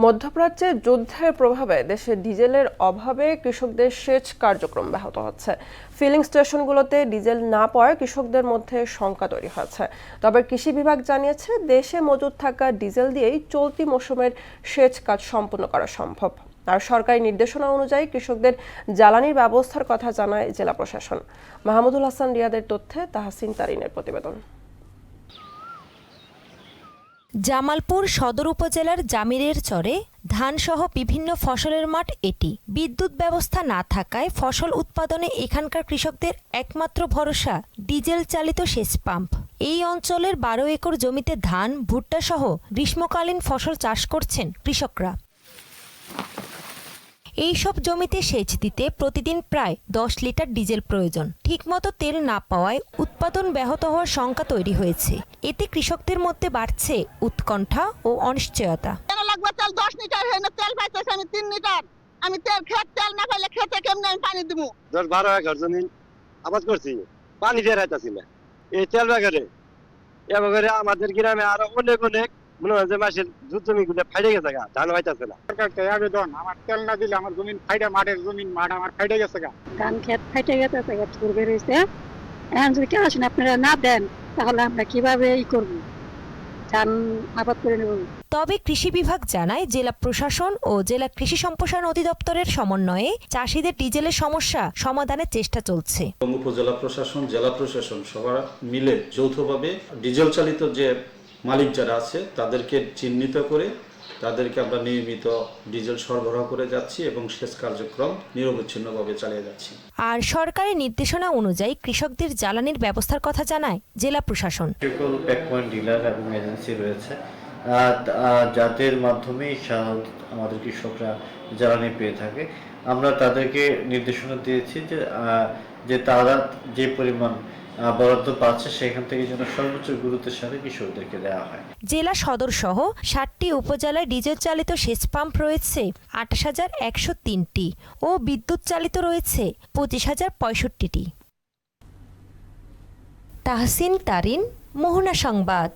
মধ্যপ্রাচ্যে যুদ্ধের প্রভাবে দেশে ডিজেলের অভাবে কৃষকদের সেচ কার্যক্রম ব্যাহত হচ্ছে। ফিলিং স্টেশনগুলোতে ডিজেল না পাওয়ায় কৃষকদের মধ্যে শঙ্কা তৈরি হয়েছে। তবে কৃষি বিভাগ জানিয়েছে, দেশে মজুদ থাকা ডিজেল দিয়েই চলতি মৌসুমের সেচ কাজ সম্পন্ন করা সম্ভব। আর সরকারি নির্দেশনা অনুযায়ী কৃষকদের জ্বালানির ব্যবস্থার কথা জানায় জেলা প্রশাসন। মাহমুদুল হাসান রিয়াদের তথ্যে তাহসিন তারিনের প্রতিবেদন। জামালপুর সদর উপজেলার জামিরের চরে ধানসহ বিভিন্ন ফসলের মাঠ এটি। বিদ্যুৎ ব্যবস্থা না থাকায় ফসল উৎপাদনে এখানকার কৃষকদের একমাত্র ভরসা ডিজেল চালিত সেচ পাম্প। এই অঞ্চলের 12 একর জমিতে ধান, ভুট্টা সহ গ্রীষ্মকালীন ফসল চাষ করছেন কৃষকরা। এই সব জমিতে সেচ দিতে প্রতিদিন প্রায় 10 লিটার ডিজেল প্রয়োজন। ঠিকমতো তেল না পাওয়ায় উৎপাদন ব্যাহত হওয়ার শঙ্কা তৈরি হয়েছে। এতে কৃষকদের মধ্যে বাড়ছে উৎকণ্ঠা ও অনিশ্চয়তা। তেল 10 লিটার হয় না, তেল পাইতেছে আমি 3 লিটার। আমি তেল না পাইলে খেতে কেমনে আমি পানি দিব? 10-12 একর জমি আবাদ করছি, পানি দিয়ে রাইতাছি না। এই তেল বাগানে এবারে আমাদের গ্রামে আরো অনেক মনে হয় যে মাসের জমিগুলো ফাইটে গেছে, ধান পাইতেছে না। সরকারকে আবেদন, আমার তেল না দিলে আমার জমিন ফাইটে, মাঠ আমার ফাইটে গেছে। ধান ক্ষেত ফাইটে গেছে, ঠুর বেরোইছে। এখন যদি কেরোসিন আপনারা না দেন তাহলে আমরা কিভাবে করব, ধান আবাদ করে নেব? তবে কৃষি বিভাগ জানায়, জেলা প্রশাসন ও জেলা কৃষি সম্প্রসারণ অধিদপ্তরের সমন্বয়ে চাষিদের ডিজেলের সমস্যা সমাধানের চেষ্টা চলছে। উপজেলা প্রশাসন, জেলা প্রশাসন সবার মিলে যৌথভাবে ডিজেল চালিত যে মালিক যারা আছে তাদেরকে চিহ্নিত করে তাদেরকে আমরা নিয়মিত ডিজেল সরবরাহ করে যাচ্ছি এবং সেচ কার্যক্রম নিরবচ্ছিন্নভাবে চালিয়ে যাচ্ছি। আর সরকারি নির্দেশনা অনুযায়ী কৃষকদের জ্বালানির ব্যবস্থার কথা জানায় জেলা প্রশাসন। সকল প্যাক পয়েন্ট ডিলার এবং এজেন্সি রয়েছে, যাদের মাধ্যমে আমাদের কৃষকরা জ্বালানি পেয়ে থাকে। আমরা তাদেরকে নির্দেশনা দিয়েছি যে তারা যে পরিমাণ বরাদ্দ পাচ্ছে সেখান থেকে যেন সর্বোচ্চ গুরুত্বের সাথে কৃষকদেরকে দেওয়া হয়। জেলা সদর সহ 7টি উপজেলায় ডিজেল চালিত সেচ পাম্প রয়েছে 28,103টি ও বিদ্যুৎ চালিত রয়েছে 25,065টি। তাহসিন তারিন, মোহনা সংবাদ।